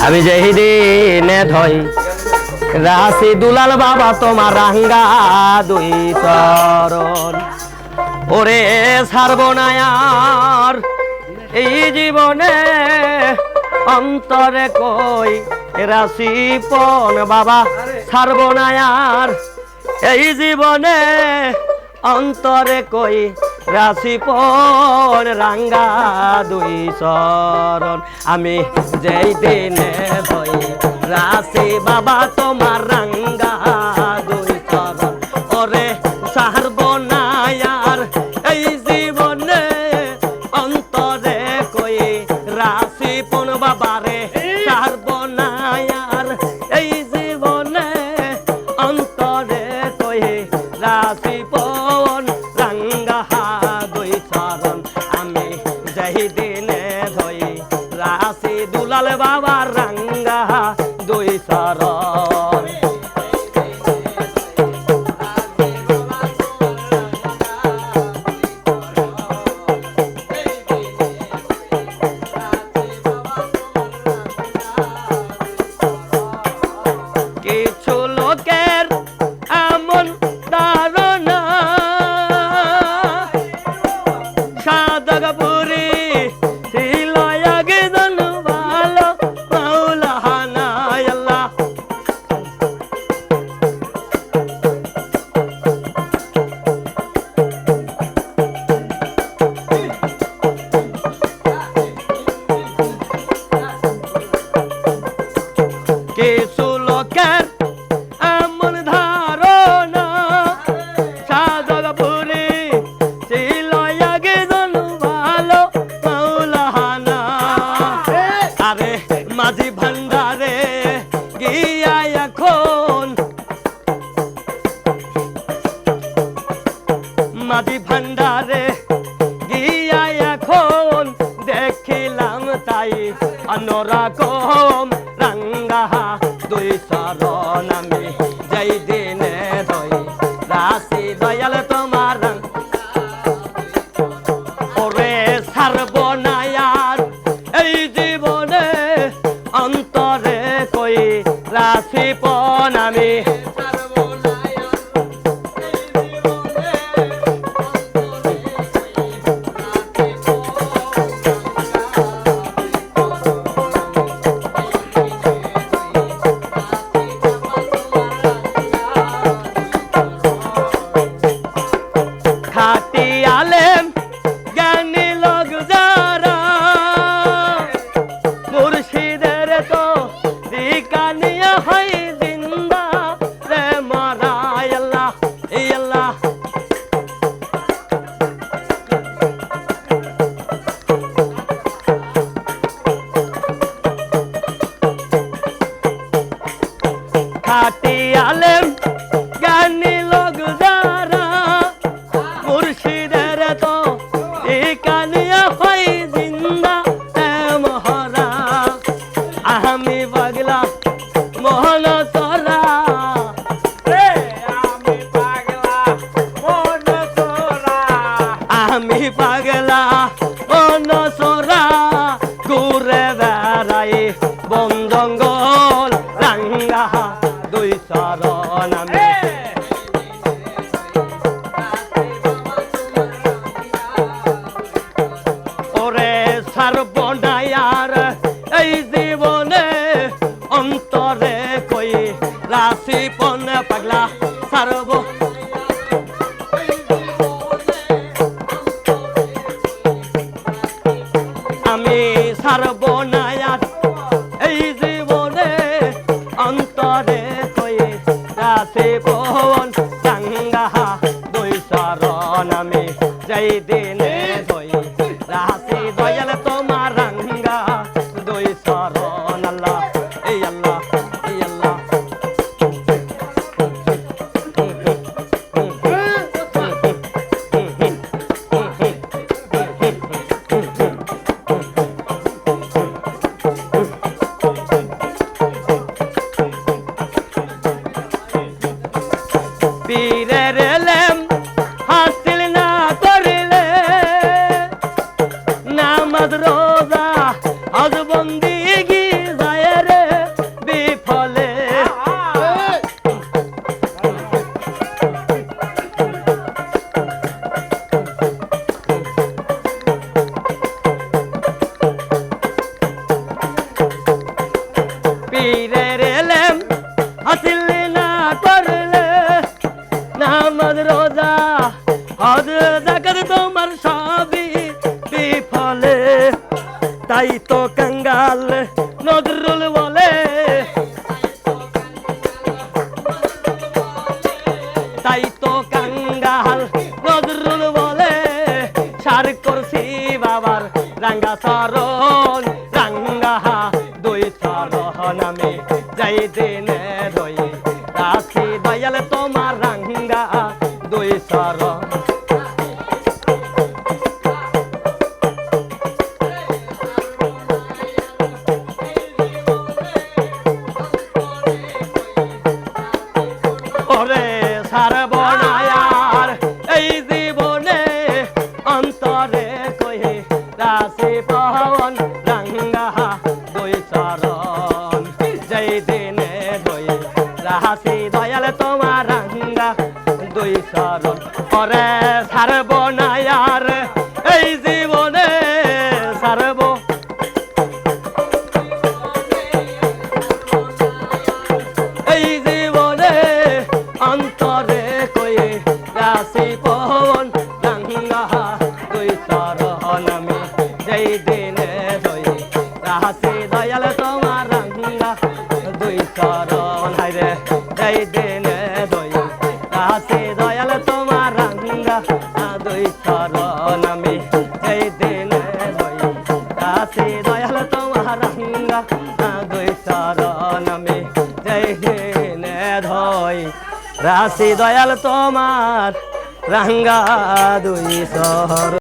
আমি যেই দিনে ধই রাশি দুলাল বাবা তোমার রাঙ্গা দুই চরণ ওরে ছাড়বো না আর এই জীবনে অন্তরে কই রাশি পন বাবা ছাড়বো না আর এই জীবনে অন্তরে কই রাশি পন রাঙ্গা দুই চরণ আমি যেই দিনে ধই রাশি বাবা তোমার রাঙ্গা দুই চরণ ওরে ছাড়বো না আর এই জীবনে অন্তরে কই রাশি পন বাবারে ছাড়বো না আর এই জীবনে অন্তরে কই রাশি পন রাঙ্গা দুই চরণ আমি যেই দিনে ধই রাশি দুলাল বাবার রাঙ্গা দুই চরণ কিছু লোকের এমন ধারণা সাধক পুরী ছিল একজন ভালো মাওলানা আল্লাহ কিছু লোকের এমন ধারণা সাধক পুরী ছিল একজন ভালো মাওলানা আরে মাঝি ভান্ডারে গিয়া এখন মাঝি ভান্ডারে গিয়া এখন দেখিলাম তাই অন্যরকম রাঙ্গা দুই চরণ আমি যেই দিনে ধই রাশি দয়াল তোমার ওরে ছাড়বো না আর এই জীবনে অন্তরে কই রাশি পন আমি খাটি আলেম জ্ঞানী লোক যারা মুর্শিদের তো দিকানিয়া হয় জিন্দা রে মারা আল্লাহ এই আল্লাহ খাটি আলেম জ্ঞানী লোক যারা মুর্শিদের তো একানিয়া হয় জিন্দা মহরা আমি পাগলা মোহন তোরা আমি পাগলা মোহন সোরা ঘুরে বেড়াই বন জঙ্গল রাঙ্গা দুই চরণ আমি ওরে ছাড়বো না আর এই জীবনে অন্তরে কই রাশি পন পাগলা ছাড়বো আমি ছাড়বো না আর এই জীবনে অন্তরে কই রাশি পন রাঙ্গা দুই চরণ আমি যেই দিনে ধই রাশি দয়াল তোমার রাঙ্গা দুই চরণ আল্লাহ এই আল্লাহ এই আল্লাহ পীরের এলেম হাসিল না করিলে নামাজ রোজা হজ বন্দিগি যায় পীরের এলেম হাসিল না করলে নামাজ রোজা হজ জাকাত তোমার সবই বিফলে তাই তো কাঙ্গাল নজরুল বলে তাই তো কাঙ্গাল নজরুল বলে সার করছি বাবার রাঙ্গা চরণ রাঙ্গা দুই চরণ আমি যাই দিনে রই রাশি দয়াল তোমার রাঙ্গা দুই চরণ ওরে সারবনায়ার এই জীবনে অন্তরে কহে রাশি পাওন রাঙ্গা দুই চরণ যেই দিনে রই রাশি দয়াল তোমার রাঙ্গা দুই চরণ ওরে সারবনায়ার এই জীবনে সারব এই জীবনে অন্তরে কয়ে রাশি পবন রাঙ্গা দুই চরণ আমি যেই দিনে রই রাশি দয়াল তোমার রাঙ্গা দুই চরণ হাইরে যেই দিনে রই রাশি দয়াল তোমার রাঙ্গা দুই চরণ আমি যেই দিনে রই রাশি দয়াল তোমার রাঙ্গা দুই চরণ আমি যেই দিনে ধই রাশি দয়াল তোমার রাঙ্গা দুই চরণ